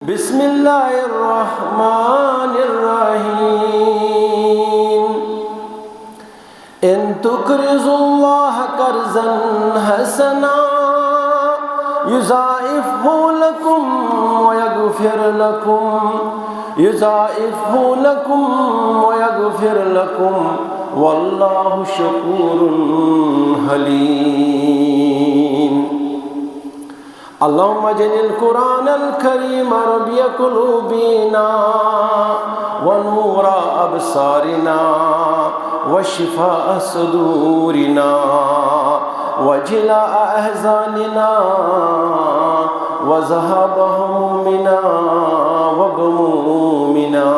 बिस्मिल्लाहिर्रहमानिर्रहीम। इन तुक़रिज़ुल्लाह क़र्ज़न हसना युज़ाइफ़हु लकुम व यग़फ़िर लकुम वल्लाहु शकूरुन हलीम। अल्लाहुम्मा जनिल कुरानल करीम रबिय कुलूबिना व नूरा अबसारिना व शिफाअ सुदूरिना व जिलाअ अहज़ानिना व ज़हाब हमुमिना व गुमूमिना।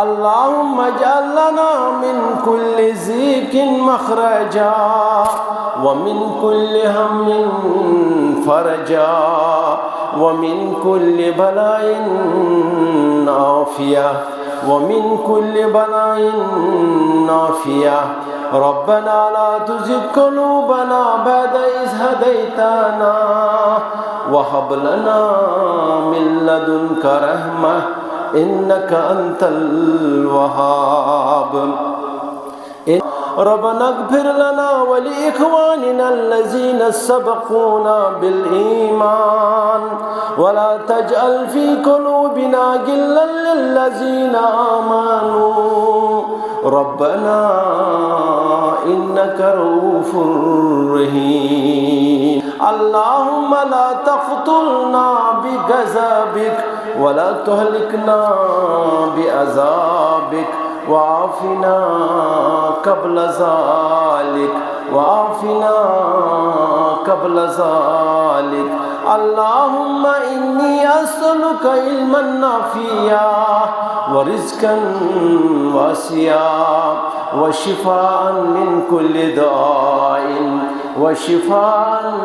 अल्लाहुम्मा जअल लना मिन कुल्लि ज़ीक़िन मख़रजा व मिन कुल्लि हम्मिन फ़रजा व मिन कुल्लि बलाइन आफ़िया व मिन कुल्लि बलाइन नाफ़िया। रब्बना ला तुज़िग़ क़ुलूबना बअद इज़ हदैतना व हब लना मिन लदुनका रहमह इन्नका अंतल वहाब। रब्बना इग़फ़िर लना व लिइख़वानिना अल्लज़ीना सबक़ूना बिल ईमान व ला तजअल फ़ी क़ुलूबिना गिल्लन लिल्लज़ीना आमनू रब्बना इन्नका रऊफ़ुर रहीम। अल्लाहुम्मा ला तक़्तुलना बिग़ज़बिक व ला तुहलिकना बिअज़ाबिक वाफ़िना क़ब्ल ज़ालिक वाफ़िना क़ब्ल ज़ालिक। अल्लाहुम्मा इन्नी अस्अलुका इल्मन नाफ़िया व रिज़्क़न वासिया व शिफ़ाअन मिन कुल्लि दाइन व शिफ़ाअन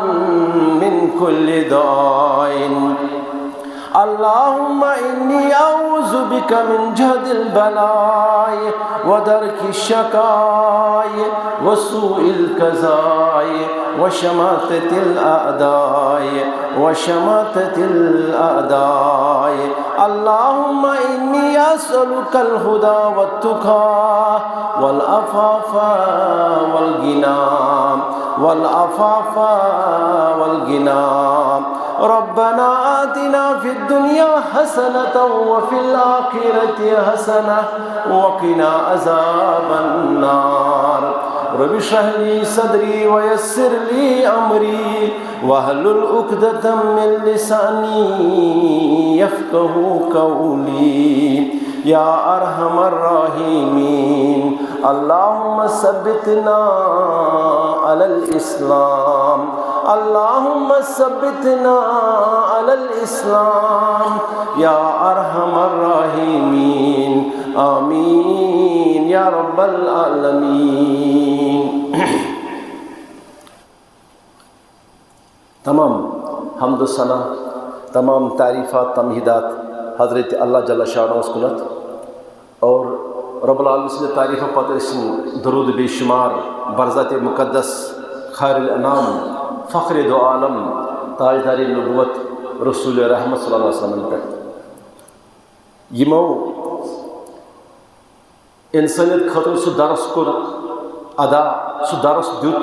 मिन कुल्लि दाइन। अल्लाहुम्मा इन्नी अऊज़ु बिका मिन जहदिल बलाय व दरकिश शकाय व सूइल क़ज़ाय व शमाततिल अअदाय। अल्लाहुम्मा इन्नी अस्अलुकल हुदा वत्तुक़ा वल अफ़ाफ़ा वल गिना। रब्बना आतिना फ़िद दुनिया हसनतन व फ़िल आखिरति हसनह व क़िना अज़ाबन नार। रब्बि इश्रह ली सदरी व यस्सिर ली अमरी वहलुल उक़दतम मिन लिसानी यफ़क़हू क़ौली या अरहमर राहिमीन। अल्लाहुम्मा सब्बितना अलल इस्लाम अल्लाहुम्मा सब्बितना अलल इस्लाम या अरहमर राहिमीन। आमीन या रब्बल आलमीन। तमाम हम्द सना तमाम तारीफ़ात तमहीदात हज़रत अल्लाह जल्ल शाअनुहु कुनत और रब्बुल आलमीन से तारीफ़ पत दरूद बेशुमार बरज़ात मुक़द्दस खैरुल अनाम फ़ख्र दो आलम ताजदार नबुवत रसूल रहमत सल्लल्लाहु अलैहि वसल्लम पे यमो इंसानियत खतर सु दरस कोर अदा सु दरस दुत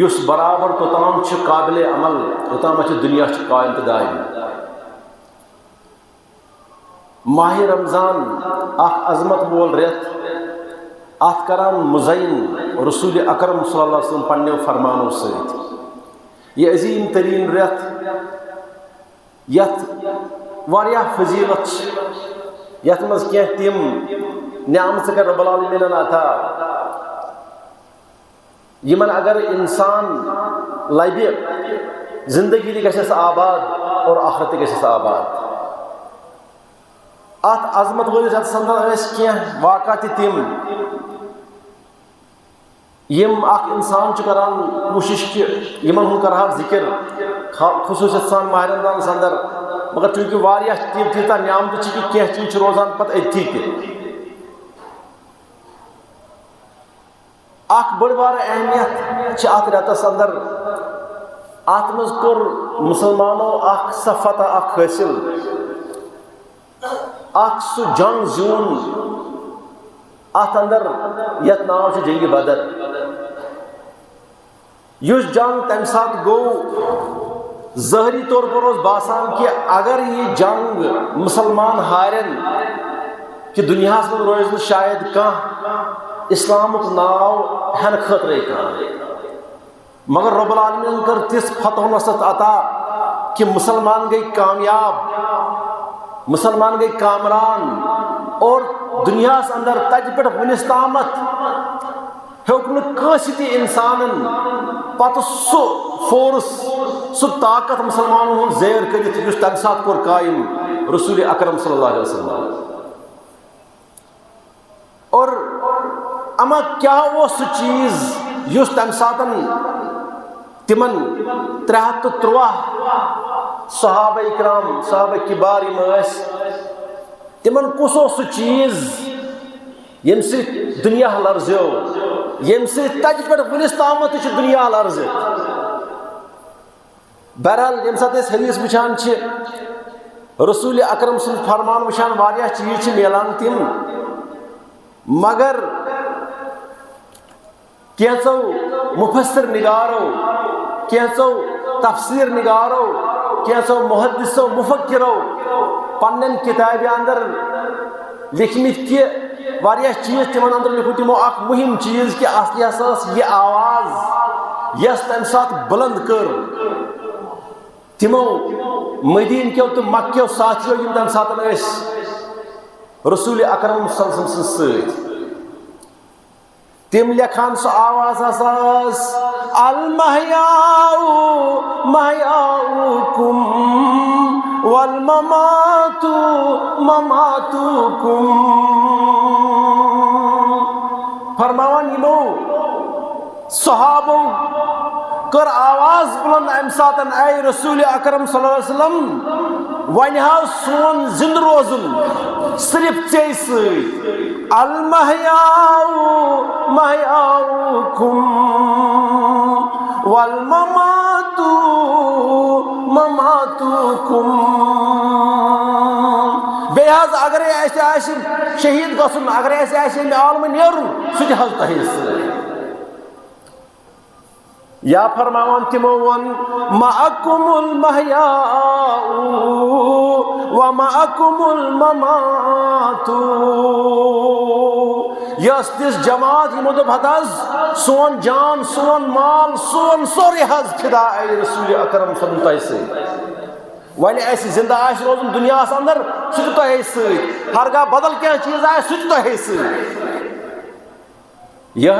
युस बराबर तोताम काबिल अमल तोताम दुनिया कायम तो दायम। माह रमज़ान अज़मत वोल रेत अत करान मुज़य्यन रसूल अकरम सल्लल्लाहु अलैहि वसल्लम पन्ने फरमानों सहित ये अजीम तरीन रेत यत वारिया फजीलत यत मज क्या तिम नियामत कर रब्बुल आलमीन अता यमन अगर इंसान लबे जिंदगी गशस आबाद और आखिरत गशस आबाद। अत अजमत वलिस अंदर क्या वाक़ात तिम यम अख इंसान करान कोशिश कि यमन हूँ कर जिक्र खुसूसियत सान माह रमज़ान अंदर मगर चूँकि वारिया तीता नियामत कि क्या चीज रोजान पत अथी ते अख बड़ बार अहमियत अत रेतस अंदर अत मज कोर मुसलमानों अख सफत अख हासिल अख सु जंग जून अत अंदर यत नाव छ जंग बदर युस जंग तम साथ गो ज़ाहरी तौर पर उस बासान कि अगर ये जंग मुसलमान हारन कि दुनिया में रोज शायद कह इस्लामुक नाव हन खतरे मगर रब्बुल आलमीन कर तिस फतह नसत अता कि मुसलमान गई कामयाब, मुसलमान गई कामरान और दुनिया अंदर तज पे वनिस तामत हेक नी इंसान पत सु फोर्स सु ताकत मुसलमानों हूं ज़ेर कर तम सात कोर कायम रसूल अकरम सल्लल्लाहु अलैहि वसल्लम। और अमा क्या वो सु चीज युस तम सातन तिमन 313 सहाबा इकराम सहाबा किबार तिमन कुस सु चीज यम से दुनिया लर्जो यम से तज पे वनिस तामत दुनिया लर्जित। बहरहाल यम साथ हदीस वुचान रसूल अकरम सुन फरमान वुचान वारिया चीज मिलान तिम मगर कैसो मुफस्सिर निगारो कैसो तफसीर निगारो कैसो मुहद्दिसो मुफक्किरो पन्नन किताब अंदर लिखमित कि वारिया चीज तिमन अंदर लिखो तिमो अख मुहिम चीज कि असली हसास ये आवाज यस तम साथ बुलंद कर तिमो मदीन के तो मक्के साथियों यम तम साथ रसूल अकरम सल्लल्लाहु अलैहि वसल्लम तिम लेखान सो आवाज हसास अल महयाउ महयाउकुम वल ममातु ममातुकुम। फरमावन यमो सहाबो कर आवाज बुलंद अम सातन ऐ रसूल अकरम सल्लल्लाहु अलैहि वसल्लम वन हाव सोन जिंद रोजुन सिर्फ चे सत अल महयाउ महयाउकुम वल ममातु ममातुकुम। बेहज अगर ऐसे शहीद गसन अगर ऐसे आलम नेरुन सह तह या फरमावन तिमो वन मअकुमुल महयाउ व मअकुमुल ममातु। यस तिस जमात यमो दोप हज सोन जान सोन माल सोन सोरे हज फिदा ऐ रसूल अकरम सल्लल्लाहु अलैहि वसल्लम वन ऐसे जिंदा आश रोजन दुनिया अंदर सह तह सत हरगा बदल क्या चीज आए सह तह सत। यह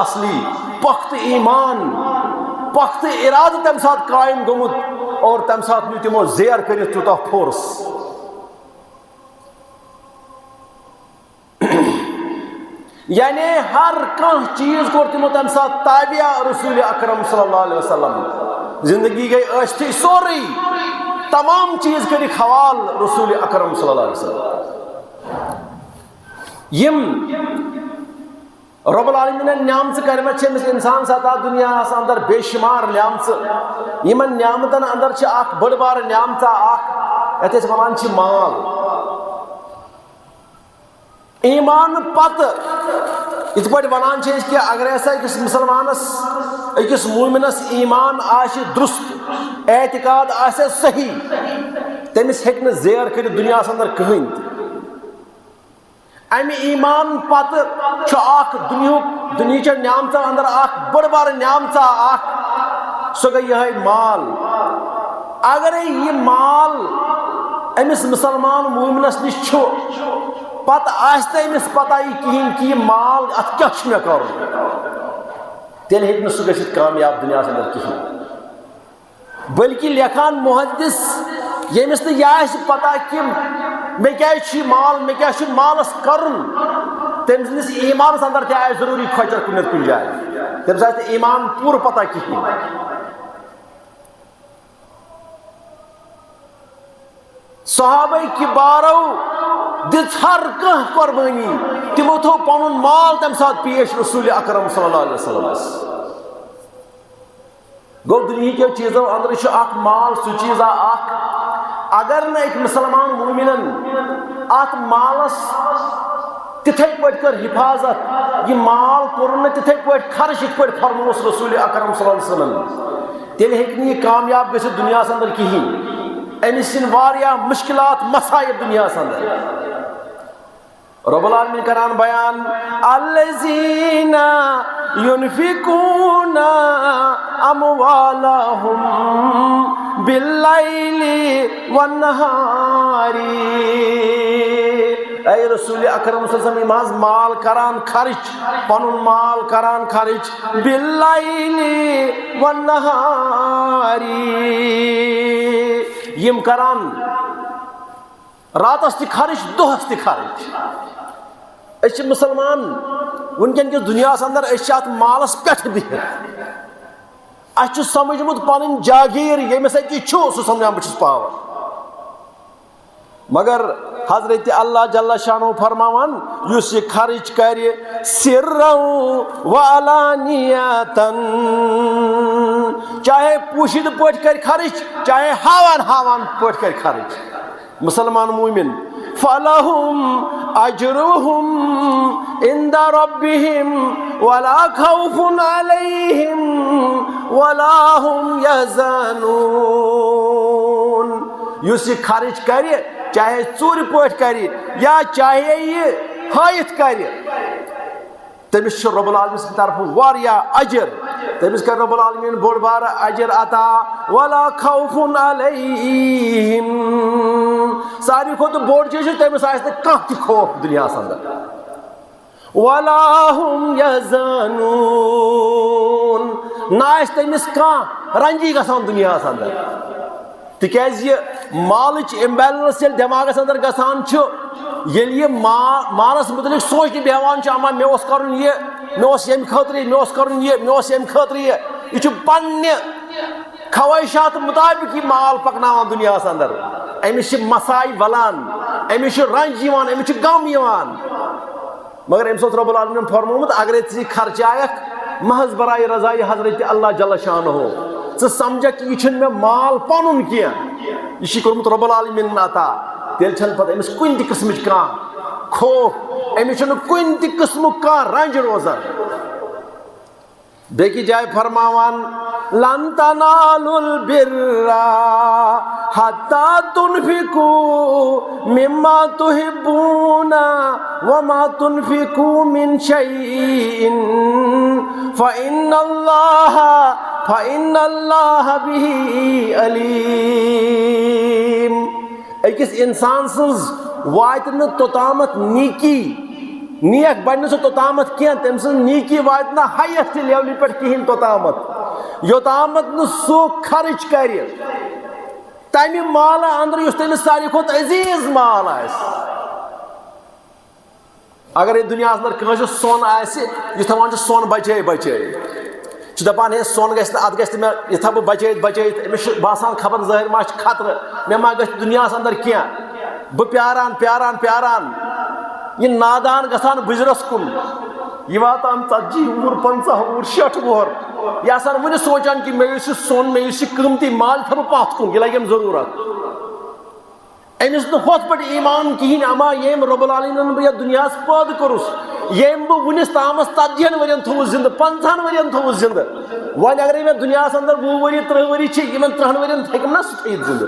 असली पख्त ईमान पख्त इराद तम साथ कायम गोमुत और तम साथ नु तिमो ज़ेर कर तूता फोर्स। यानी हर कह चीज को तिमो तम साथ ताबिया रसूल अकरम सल्लल्लाहु अलैहि वसल्लम। जिंदगी गई अश्ती सोरी तमाम चीज कर खवाल रसूल अकरम सल्लल्लाहु अलैहि वसल्लम। यम रब्बुल आलमीन न्यामत करमत इंसान सता दुनिया अंदर बेशुमार न्यामत यमन न्यामतन अंदर अख बड़ बार न्यामत अख यत वन माल ईमान पत इत पे वन कि अगर अकिस मुसलमानस अकिस मोमिनस ईमान आशि दुरुस्त एतिकाद आसे सही तमिस हेक न ज़ेर कर दुनिया अंदर कहीं अमि ईमान पत दुनिया न्यामत अंदर अख बड़ बार न्यामत अख सो गई यह माल। अगर यह माल अमिस मुसलमान मोमिनस निश पत अमिस पता कहीं कि यह माल अत क्या मे कर तेल हेक सह गसित कामयाब दुनिया अंदर कहीं बल्कि लेखान मुहद्दिस यमिस यह पता कि मे क्या माल मे क्या मालस कर तमिस ईमान अंदर तय जरूरी खचर कुन जाए तमिस आ ईमान पूर पता कहीं। सहाबा किबारो दित हर कह कुर्बानी तिमो थो पनुन माल तम साथ पेश रसूल अकरम सल्लल्लाहु अलैहि वसल्लम। गो दुनिया के चीज़ों अंदर माल सह चीज़ा अगर न एक मुसलमान मोमिनन अत मालस तिथे पट कर हिफाजत यह माल कोर तिथे पट खर्च इत पट फरमोस रसूल अकरम सल्लल्लाहु अलैहि वसल्लम तेल हेकि यह कामयाब गसित दुनिया अंदर कहीं अमिस मुश्किलात मसाइब दुनिया अंदर रब्बुल आलमीन करान बयान अल्लज़ीना युनफिकूना अमवालहुम बिल्लैलि वन्नहारी ऐ रसूल अकरम सल्लल्लाहु अलैहि वसल्लम माल करान खर्च पनुन माल करान खर्च बिल्लैलि वन्नहारी यम करान रातस खर्च दोहस खर्च मुसलमान वनकन किस दुनिया अंदर अत मालस पे बिहित अस समझमुत पन जागीर ये सह समझा बस पावर मगर हजरत अल्लाह जल्ला शानो फरमावन युस यह खर्च कर सिर्रौ व अलानियतन चाहे पोशिद पट कर खर्च चाहे हावान हावान पट कर खर्च मुसलमान मोमिन फलहुम अजरुहुम इंदा रब्बिहिम वला खौफुन अलैहिम वला हुम यहज़नून युस यह खर्च कर चाहे चूर पट कर या चाहे यह हायत कर तमिस रब्बुल आलमीन तरफ वारिया अजर तमिस कर रब्बुल आलमीन बोड़ बार अजर अता वला खौफुन अलैहिम सारी खुद बोड़ चीज तमिस आस कह खौफ दुनिया अंदर वला हुम यहज़नून ना तमिस कह रंजी गसान दुनिया अंदर तिकाज मालच इम्बैलेंस दिमागस अंदर गसान ये मालस मुतलिक सोच बेहान अमा मे कर मे खतर मे कर मे खतर यह पन्ने ख्वाहिशात मुताबिक यह माल पकनावान दुनिया अंदर अमिस मसाई वलान अमिस रंज अमिस गम मगर अम्स रब्बुल आलमीन फरमोमुत अगर खर्चायक महज बराए रजाई हजरत अल्लाह जल्ल शानहु समझ कि यह मे माल पनुन कह यह कोर्मुत रब्बुल आलमीन अता तेल पे अमिस कुन किस्म खौफ अमिस कुन किस्म रंज रोजान बेकी जाय फरमावान लन तनालुल बिर्रा हत्ता तुनफिकू मिम्मा तुहिब्बूना वमा तुनफिकू मिन शैइन फ़इन्नल्लाह बिही अलीम अकिस इंसान सज वात न तोतामत नीकी नीक बन सह तोतामत कह तम नीकी वात ना हाईएस्ट लेवल पे कहें तोतामत योतामत न सह खर्च कर तमि माल अंदर तमिस सारी खुद अजीज माल अगर ये दुनिया अंदर कह सोन यह थवान सोन बचे बचे दपान है सोन गि अत मे यह थो बचे बचे अमिस बासान खबर जहर मा खतर मे मा ग दुनिया अंदर कह बह प्यारान प्यारान प्यारान यह नादान गसान बुजरस कुन यह वातान 40 वुहर 50 वुहर 60 वुहर यह आसान वन सोचान कि मे सोन मे कीमती माल थो पथ कुन यह लगे जरूरत अमिस होत पे ईमान कहें अमा येम रब्बुल आलमीन यह दुनिया पैद कोरुस येम बह वनिस तामस 40 वरियन थोस जिंद 50 वरियन थोस जिंद वन अगर मे दुनिया अंदर 20 वरी 30 वरी 30 वरियन हेक ना सह थी जिंद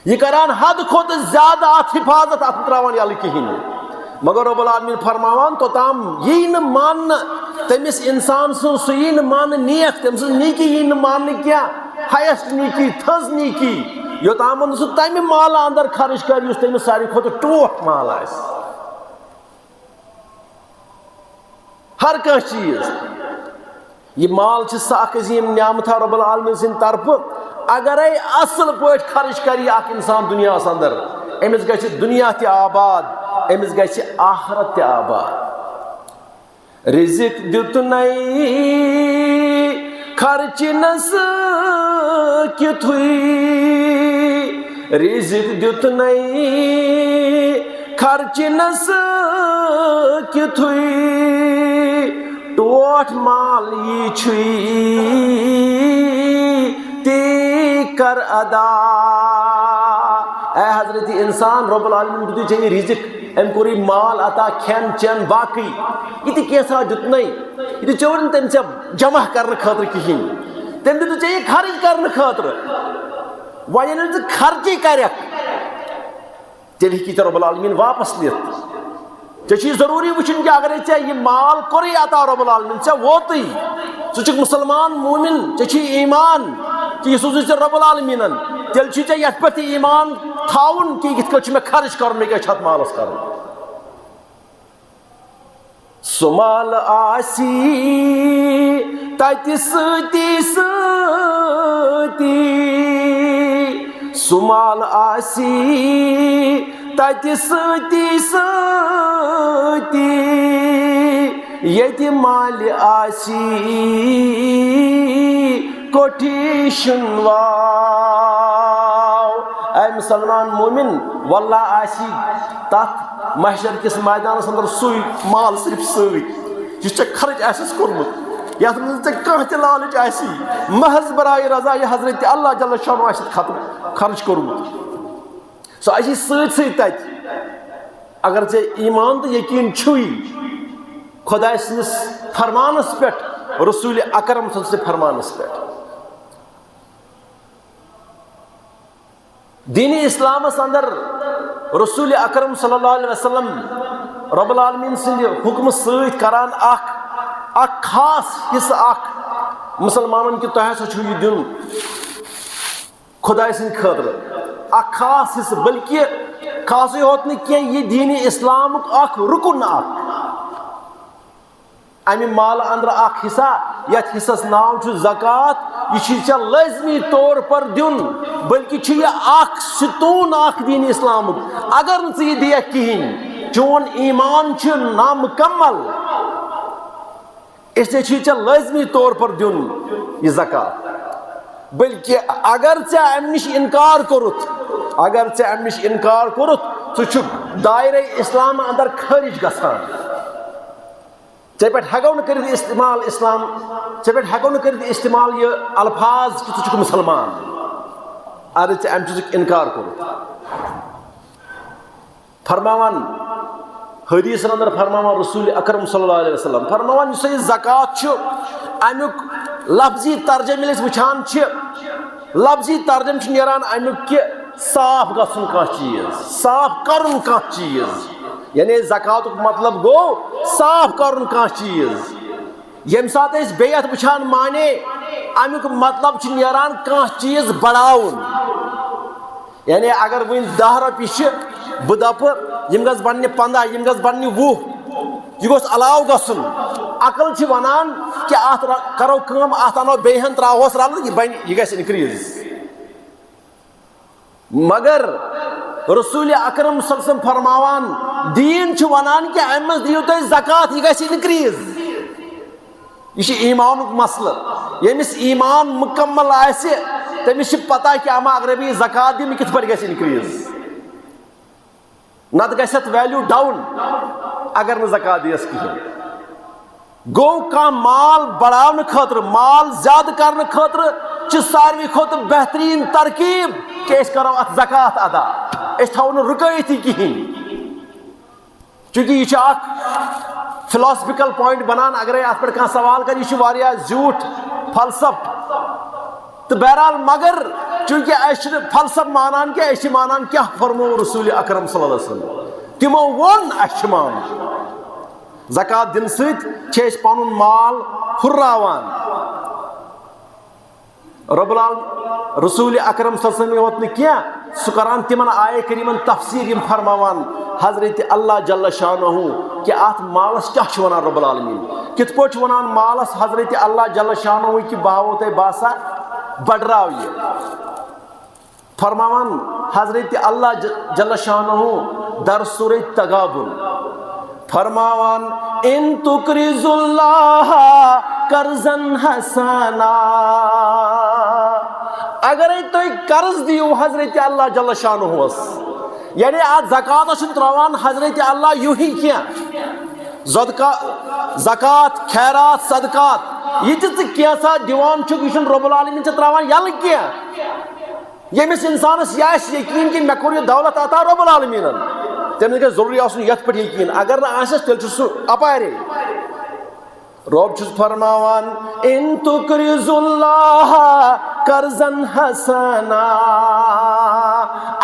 यह करान हद खुद ज्यादा अत हिफाजत अत त्रावान यल कहें मगर रब्बुल आलमीन फरमावान तोताम यी न मान तमिस इंसान सह यी न मान नेक तम नीकी यी न मान क्या हाईएस्ट नीकी थज नीकी योताम सह तमि माल अंदर खर्च कर तमिस सारी खुद टोट माल आस हर कह चीज यह माल सह अजीम न्यामत रब्बुल आलमीन सिंद तरफ अगर असल पे खर्च कर इंसान दुनिया अंदर अमिस ग दुनिया त आबाद अमिस ग आखरत त आबाद रिजिक दितुनै खर्च नस किथुई रिजिक दितुनै खर्च नस किथुई टोट माल ये ती कर अदा। ए हजरत इंसान रब्बुल आलमीन दितु चे रिजिक एम कोरी माल अता खेन चेन बाकी ये कैसा दितन ये चोर तम से जमा कर खतर कहें तम दितु चे खर्च कर खतर वन खर्ची कर तेल हे रब्बुल आलमीन वापस लित ऐ जरूरी वुचन कि अगर ये माल कोर अता रब्बुल आलमीन ऐ वोत च मुसलमान मोमिन ऐ ईमान कि सोज रब्बुल आलमीन तेल ये पे ईमान थाउन कि ये मे खर्च कर मालस कर सो माल आसी तति सती सती सो माल आसी तति सती सती ये माल आसी कोठी शुनवाव। ऐ मुसलमान मोमिन वल्लाह आसी तथ महशर किस मैदान अंदर सुई माल सिर्फ सत खर्च आस कोर्मुत ये कह त लालच आसी महज बराए रजा ये हजरत अल्लाह जल्ल शान खर्च कोर्मुत सो आसी सत अगर ऐ ईमान तो यकीन छुई खुदा सस फरमानस पे रसूल अकरम सद फरमानस पे दीन इस्लाम अंदर रसूल अकरम सल्लल्लाहु अलैहि वसल्लम रब्बुल आलमीन सिंद हुक्म सत करान खास हिस्सा मुसलमानन कि तह हसा यह दिन खुदा सिंद खतर खास हिस्सा बल्कि खास होत यह दीन इस्लाम रुकन अमि माल अंदर हिस्सा यथ हिस्सस नाव ज़कात यह लाजमी तौर पर दिन बल्कि यह सतून दीन इस्लाम अगर नी दिया कहें चोन ईमान नामुकम्मल इसलिए लाजमी तौर पर दिन यह ज़कात बल्कि अगर अम नश इनकार कोरुत अगर अम नश इनकार कोरुत सह दायरे इस्लाम अंदर खारिज गसान पे हेको न कर इस्तेमाल इस्लाम पे हेको न कर इस्तेमाल ये अल्फाज कि छु मुसलमान अगर अम इनकार कोरुत फरमावान हदीस अंदर फरमावान रसूल अकरम सल्लल्लाहु अलैहि वसल्लम फरमावान यह ज़कात अमुक लफ्जी तर्जम वुचान लफ्जी तर्जम नेरान अमुक कि साफ गसन कह चीज साफ करन कह चीज यानी ज़कात मतलब गो साफ करन कह चीज यम सात बेयत वुचान माने अमुक मतलब नेरान कह चीज बढ़ाउन यानी अगर वन 10 रपये बह दप यम गस बन 15 यम गस बन 20 यह गोस अलाव गसन अकल वनान कि अत करो कम अत अनो बेहन त्रावोस रल यह गस इनक्रीज मगर रसूल अकरम सल्लल्लाहु अलैहि वसल्लम फरमावान दीन वनान कि अम दियो तुम ज़कात यह गस इनक्रीज यह ईमान मसल यमिस ईमान मुकम्मल आसे तमिस पता कि अमा अगर बह ज़कात दिन कित पे गस इनक्रीज नत गसत वैल्यू डाउन अगर न ज़कात दियस कहें गो का माल बढ़ाने खतर माल ज्यादा करने खतर सारवी खुद बेहतरीन तरकीब कि करो अत ज़कात अदा थो न रुकती कहें चूंकि यह फिलोसफिकल पॉइंट बनान अगर अत पे सवाल कर यह झूठ फलसफ तो बहरहाल मगर चूंकि फलसफ मानान क्या मानान क्या फरमो रसूल अकरम सल्लल्लाहु अलैहि वसल्लम तिमो वोन मान ज़कात दिन सत पनुन माल हुर्रावान रसूल अकरम सल्लल्लाहु अलैहि वसल्लम क्या सह करान तिमन आये करीमन तफसीर यम फरमावान हजरत अल्लाह जल्ल शानहू कि अत मालस क्या वनान रब्बुल आलमीन कित पट वनान मालस हजरत अल्लाह जल्ल शानहू कि बावो तय बासा बढ़राव ये फरमावान हजरत अल्लाह जल्ल शानहू दर सूरह तगाबुन फरमावान इन तुकरिजुल्लाह कर्जन हसना अगर तुम कर्ज दियो हजरत अल्लाह जल्ल शानहूस यानी आज ज़कात त्रावान हजरत अल्लाह यूं ही क्या ज़कात खैरात सदकात ये कैसा दिवान यह रब्बुल आलमीन त्रावान यल यमिस इंसानस यह यकीन कि मे कोर यह दौलत अता रब्बुल आलमीनन तमिस गई जरूरी आसन यथ पे यकीन अगर नस तेल अपारे रब फरमावान इन तुकरिजुल्लाह कर्जन हसना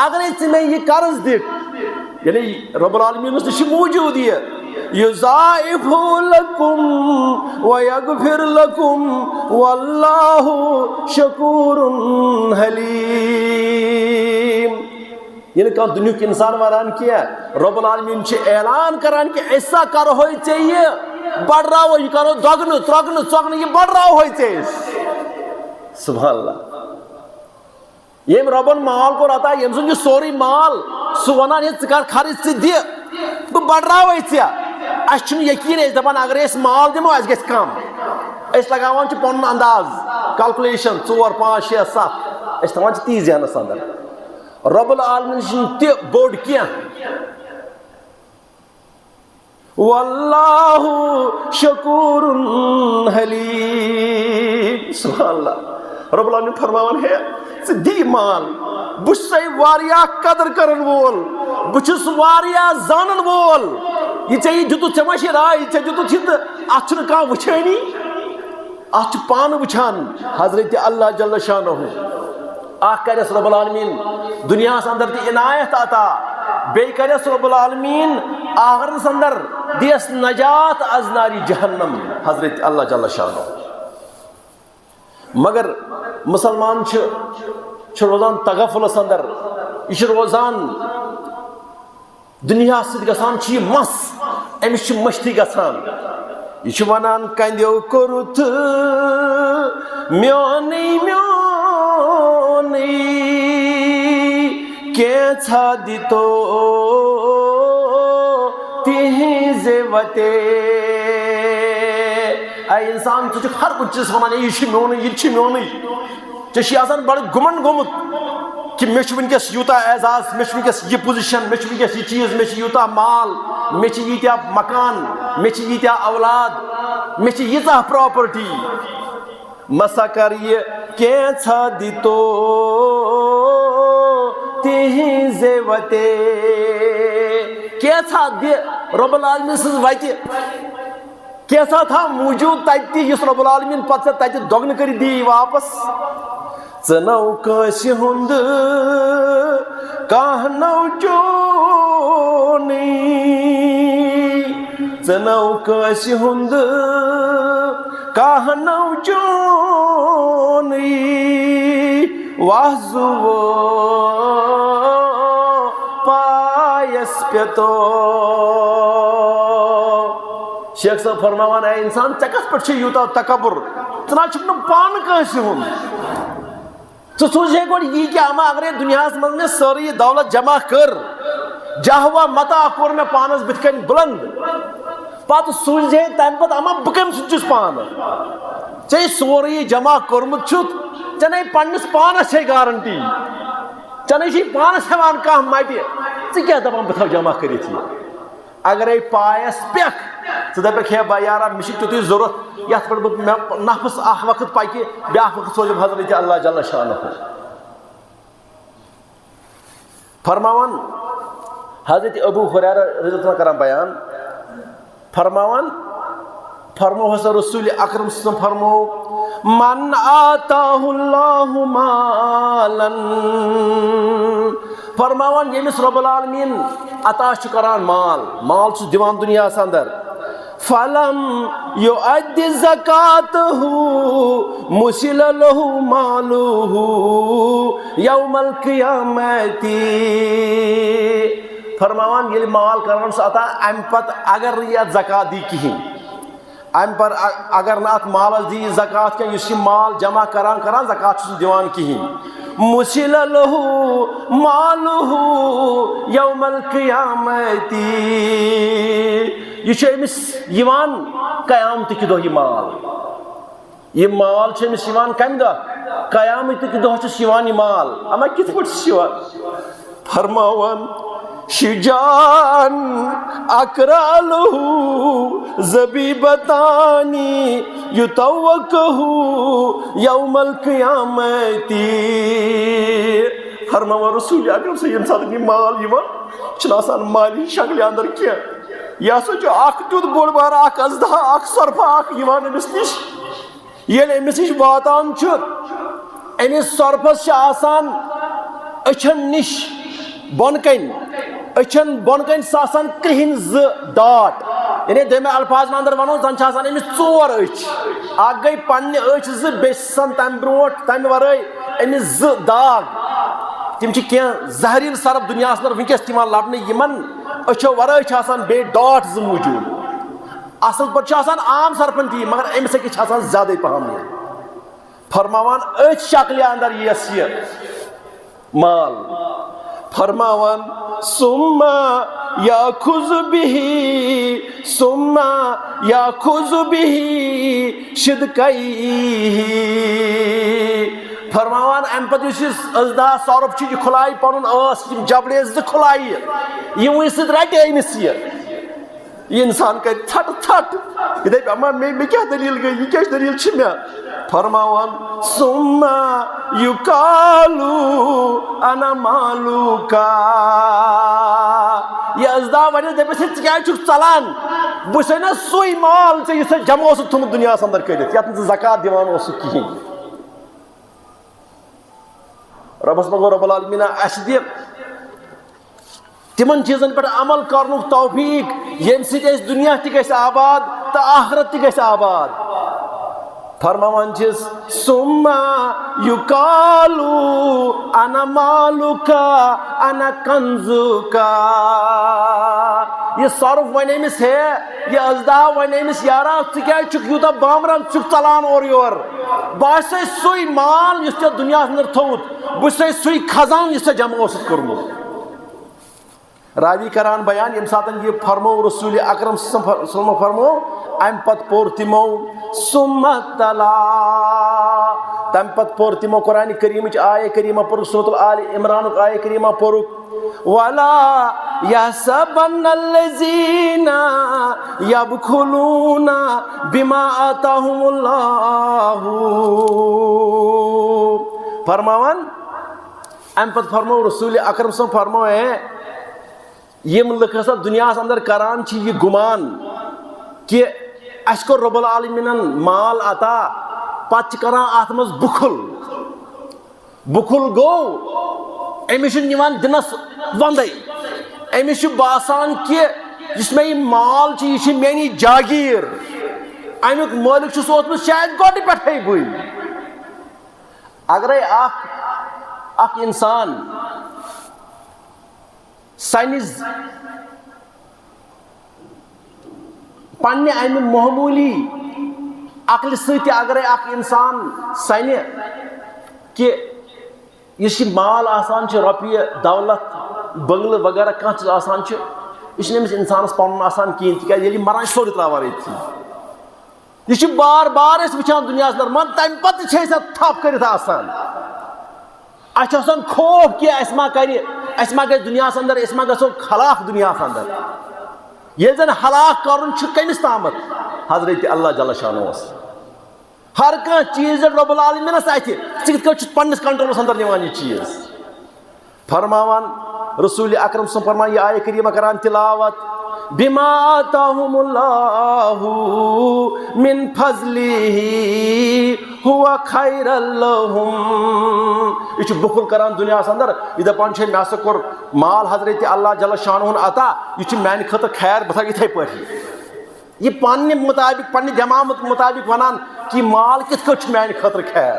अगर मे यह कर्ज दिख यानी रब्बुल आलमीन नश मौजूद यह युज़ाइफु लकुम व यगफिर लकुम वल्लाहु शकुरुन हलीम। ये कह दुनिया इंसान वारान किया रब्बुल आलमीन ऐलान करान कि ऐसा करो हो चाहिए बढ़ रहा हो, यह करो दोगुन त्रोगुन चौगुन यह बढ़ रहा हो चाहिए। सुभान अल्लाह यम रबन माल को रहा यम सुन सोरी माल सह वन कर खर्च दि बह बढ़ अस यकीन दपान अगर माल दिमो अस गस कम लगान पुन अंदाज कैलकुलेशन 4 5 6 7 अस तवान ती जहनस अंदर रब्बुल आलमीन तह बोड़ क्या वल्लाहु शकुरुन हलीम। सुभान अल्लाह रब्बुल आलमीन फरमावन है दी माल बह कदर करन वोल बह जानन वोल यह ऐ दितु ऐ मा राय ऐ दितु अत कह वुचानी अत पान वुचान हजरत अल्लाह जल्ल शानहु करस रब्बुल आलमीन दुनिया अंदर दी इनायत अता बे करस रब्बुल आलमीन आखिरत अंदर दियस नजात अज नारी जहन्नम हजरत अल्लाह जल्ल शानहु। मगर मुसलमान रोजान तगफुलस अंदर यह रोजान दुनिया गसान मस अमिस मस्ती गसान यह वनान कंदो कोरुत म्योने म्योने कैसा दितो तिहिजे वते इंसान तुझ हर कुछ चीज वन यह मोन यह मोन ऐसा बड़ गुमन गोमुत कि मे वनकस यूता एजाज मे वनकस यह पोजिशन मे वनकस यह चीज मे यूता माल मे यीत्या मकान मे यीत्या औलाद मे यीजा प्रॉपर्टी मसा कर ये कैसा दितो तिहिजे वते कैसा दि रब्बुल आलमीन सज वते कैसा था मौजूद तत इस रब्बुल आलमीन पत तत दोगन कर दी वापस नौ कांसि हुंद कह नौ चोनी नौ कांसि हुंद कह नौ चोनी वाजुवो पायस पेतो। शेख साहब फरमावान है इंसान चकस पे यूता तकबर तना पान कांसि हुंद तो सोचे गो यह क्या अगर दुनिया मज सारी दौलत जमा कर जहवा मता कोर मे पानस बुथकन बुलंद पत सूझे तम पे अमा बह कम सुचुस पान चे सोरी जमा कोर्मुत चे ना पन्नस पानस छे गारंटी चे ना पानस हेवान कह मटि क्या दपान बह जमा कर अगर पायस पेख दपक है बा यारा मे तुत जरूरत ये पे नफस अ वक्त पकि ब्या वक्त सोज हजरत अल्लाह जल्ल शानहु फरमावन हजरत अबू हुरैरा रज़ियल्लाहु अन्हु करान बयान फरमावन फरमो हस रसूल अकरम फरमो मन आताहुल्लाहु मालन फरमावन यमिस रब्बुल आलमीन अता करान माल माल दिवान दुनिया अंदर फलम युअद्दि ज़कातहु मुसिल लहु मालुहु यौमल क़ियामति फरमावान ये माल करान अता अम पत अगर यह ज़कात दी कहीं अम पर अगर ना माल दी ज़कात क्या माल जमा करान करान ज़कात दिवान कहीं मुसिल लहु मालुहु यौमल क़ियामति यह अमिस कयामत कि दह यह माल अमिस कम दह कयामत कि दह यह माल अमा कित पे फरमावान शिजान अकरालहू ज़बीबतानी युतव्वकहू यौमल क़ियामती। फरमावा रसूल अकरम से यम साथ ये माल यह माली शक्ल अंदर क्या यह तुत बोड़ बार अजदा सरफा अमिस निश ये अमिस नश वातान अमिस सरफस अछन निश बोन कन अछन बोन कन कृहन डाट यानी दमे अल्फाज अंदर वनो जन अमिस चोर अख गई पन्ने बेसन तम ब्रो तम वर अमिस दाग तिम जहरील सरफ दुनिया अंदर वनकस लबन यमन अछो वर बे डाट मौजूद असल पे आम सरफन ती मगर अमिस ज्यादा पहम फरमावान अथ शक्ल अंदर यस माल फरमावान सुम्मा याखुज़ बिही शिदकैही। फरमावान अम पे अजदा सरफ खुलाय पुन जबड़े खुलाय यम रटे अमिस ये इंसान कर थट थट ये अम्मा मे क्या दलील गई ये क्या दलील मे फरमावान सुम्मा युकालू अना मालूका ये अजदा वन दपस क्या चलान बस ना सुई माल चे जमा थोमुत दुनिया अंदर कर ज़कात दिवान कहें रबस मगो रब्बुल आलमीन अस दि तिमन चीजन पे अमल कर तौफीक यम सि दुनिया ति गژ आबाद तो आखरत ति गژ आबाद। फरमावान सुम्मा युकालू अना मालुका अना कंजुका। ये सर्फ वन अमिस है ये अजदा वन अमिस यारा क्या यूता बामरान चलान और योर बस सुई माल इस दुनिया अंदर थोत बस सुई खजान इस जमा कर्मुत। रावी करान बयान यम सात ये फरमो रसूल अकरम फरमो अम पत पोर तिमो सुम्मतला तम पत पोर तिमो कुरान करीम आय करीमा पोर सूरत आल इमरान आय करीमा पोर वला यहसबन्नल्लज़ीना यबखुलूना बिमा आताहुमुल्लाहु। फरमावन अम पत फरमो रसूल अकरम फरमो है यम लुक दुनिया अंदर करान ये गुमान कि अस को रब्बुल आलमीनन माल अता पत करान अत मज बुखुल बुखुल गो अमिस दिनस वंद अमिस बासान कि इस मे माल यह मेनी जागीर अमुक मालिक ओसमुत शायद गोड पे बी अगर अख इंसान साइनिस पन्ने अमि मामूली अकल सत अगर अख इंसान सन कि इस माल आसान रुपये दौलत बंगल वगैरह कह आसान यह इंसानस पन आसान कहें ति मरान सोरे त्रावान यह बार बार वुचान दुनिया अंदर मन तम पे थप कर आसान खौफ कि अस मा गई दुनिया अंदर अस मा गो हलाक दुनिया अंदर ये जन हलाक कर कमिस तामत हजरत अल्लाह जल्ल शानोस हर कह चीज रब्बुल आलमीनस पन्निस कंट्रोलस अंदर निवान यह चीज। फरमावान रसूल अकरम फरमान यह आय करीमा करान तिलावत बिमा आताहुमुल्लाहु मिन फज़लिही हुवा खैरल लहुम। यह बुखुल करान दुनिया अंदर यह दपान मे हसा कोर माल हजरत अल्लाह जल्ल शानुहुन अता यह मान खतर खैर बह इथे पे यह पन्ने मुताबिक पन्ने दिमाग मुताबिक वनान कि माल कित कट मान खतर खैर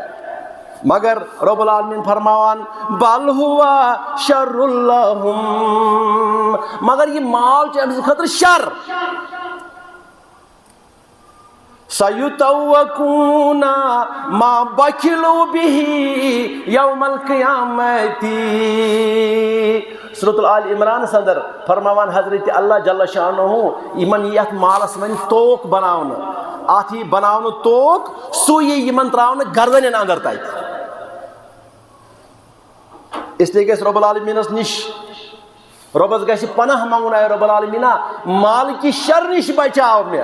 मगर रब्बुल आलमीन फरमावान बल हुवा शर्रुल लहुम मगर ये माल अमिस खतर शर। सयुतव्वकूना मा बखिलू बिही यौमल क़ियामती। सूरत आल इमरान अंदर फरमावान हजरत अल्लाह जल्ल शानुहु इमन यथ मालस वन तोक बनावन अत यह बनावन तोक सु यमन त्रावन गर्दन अंदर तक इसलिए गस रब्बुल आलमीनस निश रबस गश पनाह मंगुन आय रब्बुल आलमीना माल की शर निश बचाव मे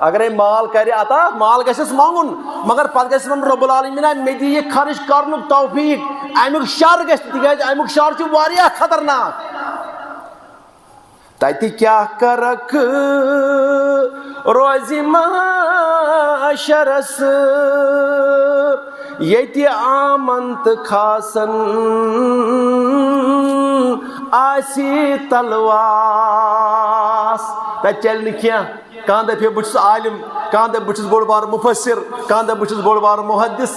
अगर माल कर अता माल गस मंगुन मगर पत गस वन रब्बुल आलमीना मे दी ये खर्च करनुक तौफीक अमुक शर गस तिकाज अमुक शर छु वारिया खतरनाक तति क्या करक रोज़ि महशरस यति आमंत खासन आसी तलवास तत चल क्या कह दपे बहुत आलिम कह दप बहुत बोड़ बार मुफसर कह दप बहुत बोड़ बार मुहद्दिस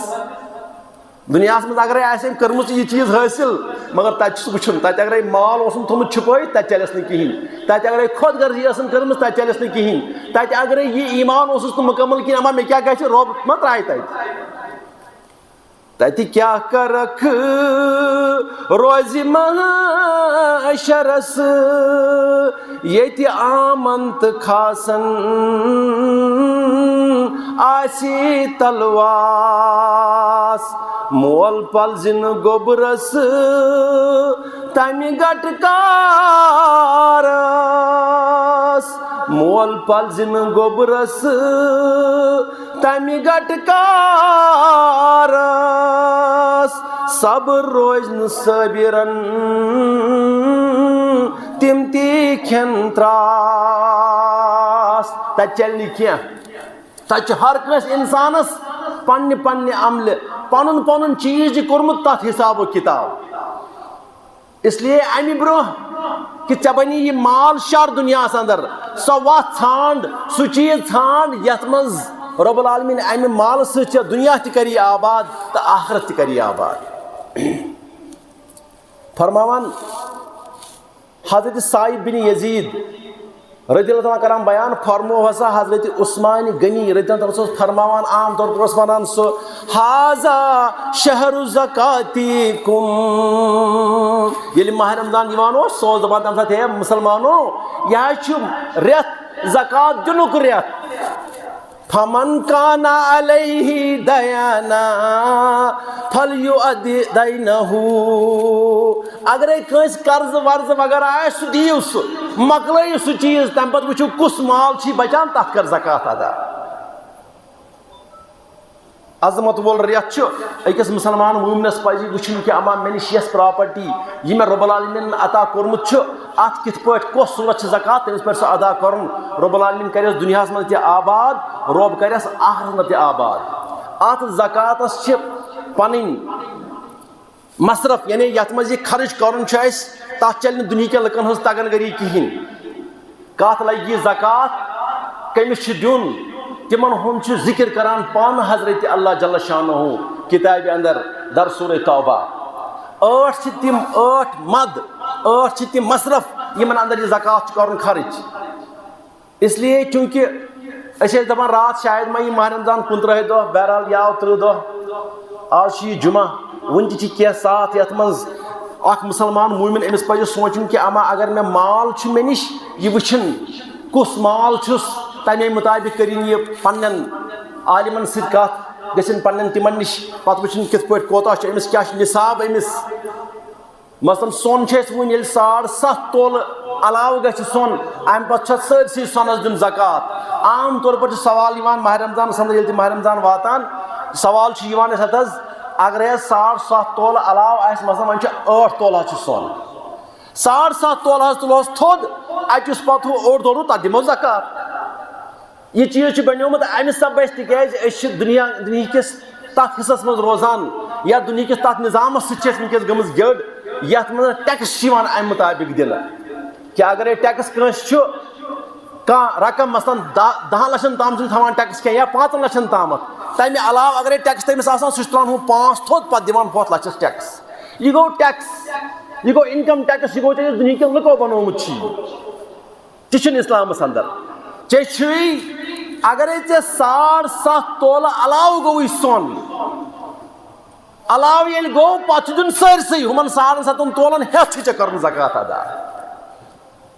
दुनिया मज अगर कर्म यह चीज़ हासिल मगर तत वुन तत अगर माल थोमुत छुपे तत चलस कहें तत अगर खुद गर्जी कर्म तत चलस कहें तत अगर यह ईमान तो मुकम्मल कहें अमा मे क्या गि रब मा त्राय तति क्या करक रोज़ि महशरस यति आमंत खासन आसी तलवास मोल पल जिन गोबरस तमि गटकारस मोल पल जिन गोबरस तमि गटकारस सब रोज न सबरन तिम ती खेन त्रास तत चल क्या तत हर कस इंसानस पन्ने पन्ने अमल पनुन पनुन चीज कोर्मुत तथ हिसाब किताब इसलिए अमि ब्रो कि चे बनी यह माल शर दुनिया अंदर सो वत छांड सह चीज छांड यथ मज रब्बुल आलमीन अमि माल सह दुनिया त करी आबाद तो आखरत त करी आबाद फरमावन हजरत साइब बिन यजीद रज़ियल्लाहु अन्हु करान बयान फरमो हसा हजरत उस्मान गनी रज़ियल्लाहु अन्हु फरमावान आम तौर पर वनान सो हाजा शहरु ज़कातिकुम ये माह रमजान दिवान सो दपान तम साथ है मुसलमानो यह रेत ज़कात दुनुक रेत फमन काना अलैहि दयाना फलयुअद्दि दैनहु अगर कस कर्ज वर्ज वगैरह आए सह दियो सह मकलयु सह चीज तम पत वुचु कुस माल बचान तथ कर ज़कात अदा अजमत वोल रेत अकिस मुसलमान मोमिनस पज वुचन कि अमा मे निश यस प्रॉपर्टी यह मे रब्बुल आलमीन अता कोरमुत अत कित पट कस सूरत ज़कात तमिस पे सह अदा कर रब्बुल आलमीन करस दुनिया मज त आबाद रब करस आखिरत मज त आबाद अत ज़कातस पन मसरफ यानी यथ मज यह खर्च कर तथ चल दुनिया के लुकन हज तगन गरी कहें कत लगे यह ज़कात कमिस दिन तिमन हुंद जिक्र करान पान हजरत अल्लाह जल्ल शानहु किताब अंदर दर सूरह तौबा 8 तिम 8 मद 8 तिम मसरफ यमन अंदर यह ज़कात कर खर्च इसलिए चूंकि दपान रात शायद मा माह रमजान 15 दह बहरहाल याव 30 दह आज जुमा वन कह साथ यथ मज मुसलमान मोमिन अमिस पज सोचन कि अमा अगर मे माल मे निश यह वुचन कुस माल तमे मुताबिक करिन यह पन्न आलिमन सत कत गन पन्न तिमन निश पत वुचन कित पे कोता अमिस क्या निसाब अमिस मसलन सोन वन 7.5 तोल अलाव ग सोन अम पे सरसी सोनस दिन ज़कात आम तौर पर सवाल माह रमजान अंदर ये माह रमजान वातान सवाल अगर 7.5 तोल अलाव मसलन वन 8 तोला सोन 7.5 तोल तुलोस थोद अतिस पे ओर दोर तथ दिमो ज़कात यह चीज बनोमुत अमि सब तिकाज दुनिया किस तथ हिस्सस मज रोजान या दुनिया किस तथ निज़ाम वनकस गमज गड़ यथ मज टैक्स अमि मुताबिक दिन क्या अगर टैक्स कंस कह रकम मसलन 10 लक्षन ताम थवान टैक्स क्या या 5 लक्षन ताम तमें अलाव अगर टैक्स तमिस सह त्रान 5 थोद पे दिवान 4 लक्षस टैक्स यह गो टैक्स यह गो इनकम टैक्स यह गो दुनिया के लुको बनोमुत ती इस्लाम अंदर चे अगर 7.5 तोल अलाव गो सोन अलाव ये गो पे दिन सरसई हुमन 7.5 तोलन हेथ कर ज़कात अदा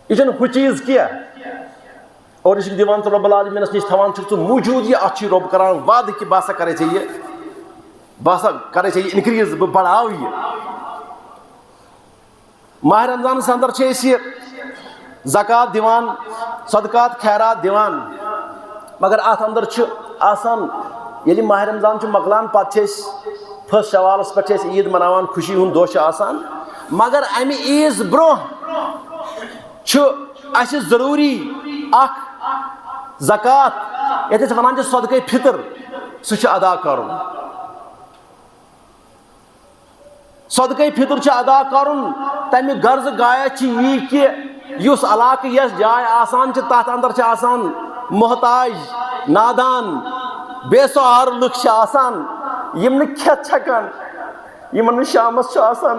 यह हु चीज क्या और यह दिवान तो रब्बुल आलमीनस निश थवान मौजूद यह अत रब करान वाद कि बह करे इनक्रीज बढ़ाव यह माह रमजान अंदर ज़कात दिवान, सदकात खैरात दिवान, मगर अत अंदर आसान ये माह रमजान मकलान पे फर्स्ट शवालस पे ईद मनावान, खुशी हुंद दोह आसान, मगर अमि ईज ब्रोह जरूरी ज़कात ये वन सदक़े फितर सह अदा कर, सदक़े फितर अदा कर, तमि गर्ज गायत यी कि युस इलाक़ यस जाय आसान तथ अंदर आसान मोहताज, नादान, बेसहार लुक आसान, यम खेत छकान, यमन शामस आसान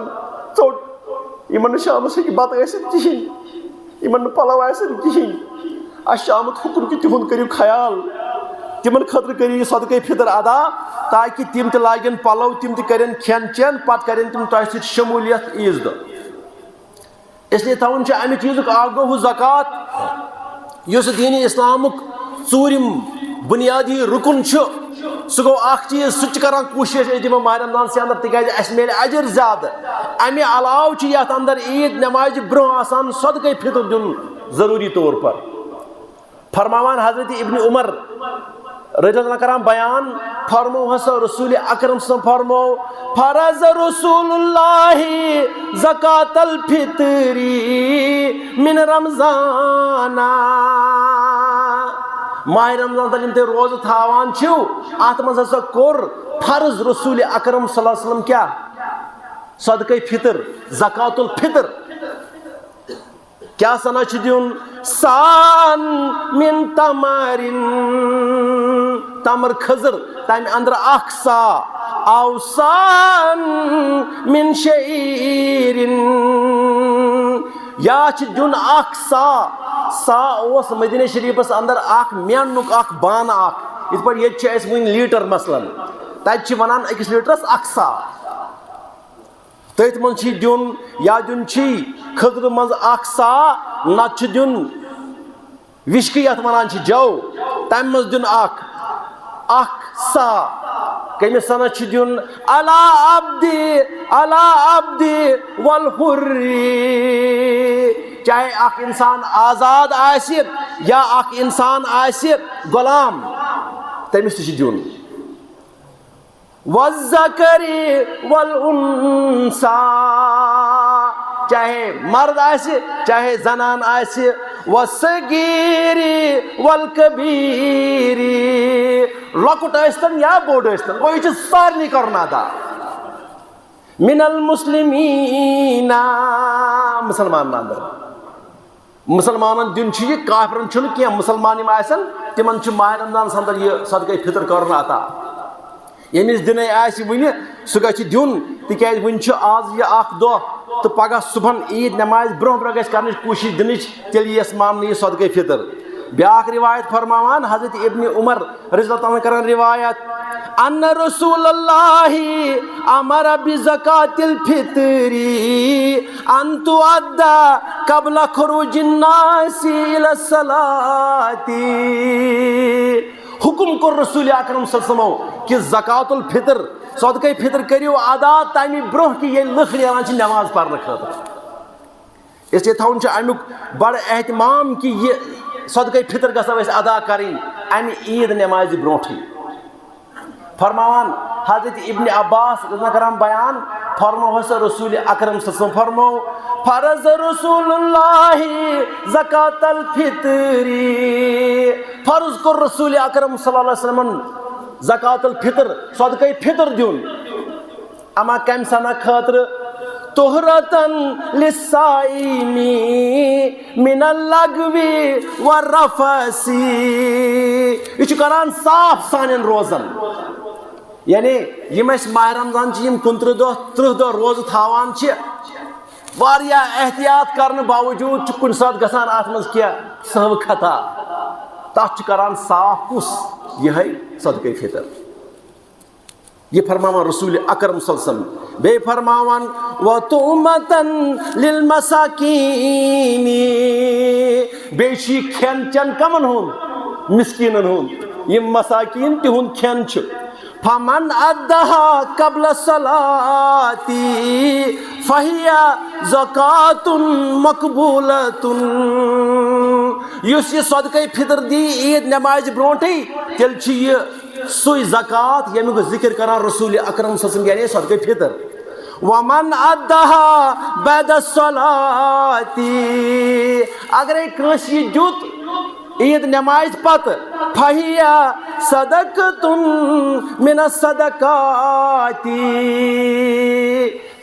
चोट, यमन शामस बत कहें, यमन पलव कहें, शाम हुक्म कि तिहुंद करियो ख्याल, तिमन खतर करियो सदक़े फितर अदा, ताकि तिम त लागन पलव, तिम त करें खेन चेन, पत करें तिम तह सत शमूलियत ईज दो। इसलिए थवन अमि चीज़ गो ज़कात युस दीन इस्लामुक चूरिम बुनियादी रुकन सह गो चीज़ सह कर कोशिश दिमो माह रमजान से अंदर तिक मिले अजर ज्यादा। अमि अलाव यथ अंदर ईद नमाज ब्रोह आसान सदक़े फितर दिन जरूरी तौर पर। फरमावान हजरत इब्न उमर रज़ियल्लाहु करान बयान, फरमो हसा रसूल अकरम फरमो फरज़ रसूलुल्लाहि ज़कातल फितरी मिन रमज़ाना। माह रमजान तक ते रोज़ थावान छो अत मज हसा कोर फर्ज रसूल अकरम सल्लल्लाहु अलैहि वसल्लम क्या सदक़े फितर ज़कातुल फितर क्या सना दिन सान मिन तमरिन, तमर खजर तम अंदर सा औसान मिन शईरिन, या दिन सा ओस मदीना शरीफस अंदर मेनुक बान इत पे ये लीटर मसलन तत वनान अकिस लीटरस सा, तथ मन दिन या दिन खजर मज सा, नत दिन विश्क ये वनान जौ तम मज दिन सा, कमिस सना दिन अला अब्दी वल हुर्री, चाहे इंसान आजाद आसि या इंसान आसि गुलाम तमिस दिन वज़्ज़करी वल उन्सा, चाहे मर्द आसि चाहे जनान आसि, वसगीरी वल कबीरी, लकुट आस्तन या बोड़ आस्तन गो यह सारे करना अदा। मिनल मुस्लिमीना, मुसलमान अंदर मुसलमान दिन यह काफिरन क्या मुसलमान आसन तिमन माह रमजान अंदर यह सदक़े फितर करना अता। यमिस दिन वन सह गि दिन तिक वन आज यह दह तो पगह सुबह ईद नमाज ब्रोह ब्रोह गि कर कोशिश दिन तेल यस मान यह सदक़े फितर। ब्याक रिवायत फरमावान हजरत इब्न उमर रज़ियल्लाहु कर रिवायत, अन्न रसूलुल्लाहि अमर बिज़कातिल फितरी अन तुअद्दा क़ब्ल खुरूजिन नासी इला सलाती। हुकुम कर रसूल अकरम सल्लल्लाहु अलैहि वसल्लम कि ज़कातुल फितर सदक़े फितर करियो अदा तमि ब्रोह कि ये लुख नेरान नमाज पढ़ने खतर। इसलिए थवन अमुक बड़ एहतमाम कि ये सदक़े फितर गो अदा करें अमि ईद नमाज ब्रोठी। फरमावान हजरत इब्न अब्बास करान बयान, फरमो हसा रसूल अकरम सल्लल्लाहु अलैहि वसल्लम फरमो फरज़ रसूलुल्लाहि ज़कातल फितरी, फर्ज कर रसूल अकरम सल्लल्लाहु अलैहि वसल्लम ज़कातुल फितर सदक़े फितर दिन, अमा कम सना खतर तुहरतन लिस्साइमी मिनल लगवी व रफसी, यह करान साफ सानन रोजन। यानी यम माह रमजान 29 दह 30 दह रोज थावान एहतियात करने बावजूद कुन सात गसान अत मज क्या सहव खता, तथ करान साफ कुस यह सदक़े फितर। ये फरमावान रसूल अकरम सल्लल्लाहु अलैहि वसल्लम, बे फरमावान व तुमतन लिल मसाकीनी, बेशी खेन चन कमन हुन मिस्कीनन हुन, ये मसाकीन तिहुन खेन फमन अद्दहा कब्ल सलाती फहिया ज़कातुन मकबूलतुन। युस ये सदक़े फितर दी ईद नमाज ब्रोंटे तेल छि ये सुई ज़कात यमुक जिक्र करान रसूल अकरम सल्लल्लाहु अलैहि वसल्लम यानी सदक़े फितर। वमन अद्दहा बाद सलाती अगर कंस ये जुत ईद नमाज पत फहिया सदक़तुन मिन सदक़ाती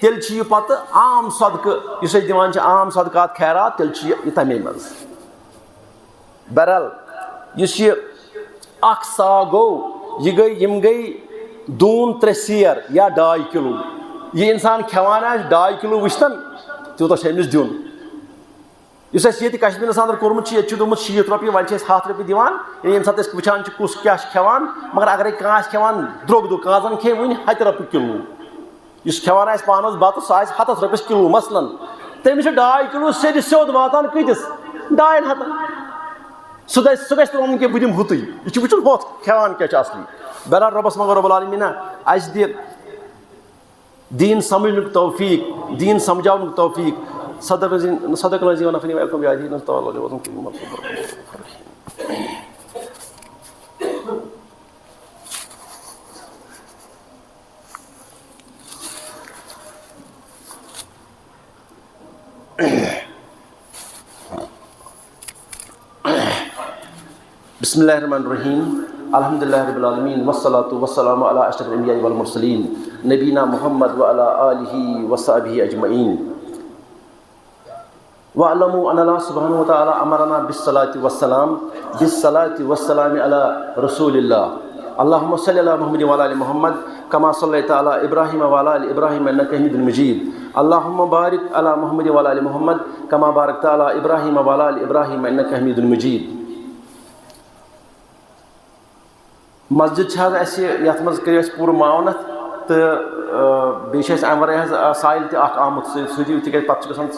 तेल छि पत आम सदक़ युस दिवान छि आम सदक़ात खैरात तेल छि ये तमे मज। बहरहाल युस ये अख सा गो ये गई दून 3 सेर या 2.5 किलो ये इंसान खेवान 2.5 किलो वुश्तन तूत अमिस दिन। इस कश्मीर अंदर कोर्मुत दोमुत 60 रॉपये वन 100 रॉपये दिवान ये सात वुचान कुस क्या खेवान मगर अगर कह खेवान द्रोग दुग कह खे वन 100 रॉपये किलो इस खेवान पानस बत सह 100 रॉपये किलो मसलन तमिस 2.5 किलो सेद सोद वातान कतिस 200 सह गि वन कि बह दिम हुत यह वुचन होत खेवान क्या असली। बहरहाल रब्बस मंगो रब्बुल आलमीन अस दि दीन समझ तौफीक दीन समझावन तौफीक सदक नज़ी नफनी वलकुम यादी बिस्मिल्लाहिर्रहमानिर्रहीम अल्हम्दुलिल्लाहि रब्बिल आलमीन वस्सलातु वस्सलामु अला अशरफिल अंबिया'i वल मुरसलीन नबीना मुहम्मद व अला आलिहि व सहबिहि अजमईन। वअलमु अन्ना सुब्हानहु व तआला अमरना बिस्सलाति वस्सलामि अला रसूलिल्लाह। अल्लाहुम्मा सल्लि अला मुहम्मद व अला आलि मुहम्मद कमा सल्लैता अला इब्राहीम व अला आलि इब्राहीम इन्नका हमीदुम मजीद। अल्लाहुम्मा बारिक अला मुहम्मद व अला आलि मुहम्मद कमा बारकता अला इब्राहीम व अला आलि इब्राहीम इन्नका हमीदुम मजीद। मस्जिद यथ मज कर पूर मावनत तो बे अम वर साइल तक आमुत सू पे गसान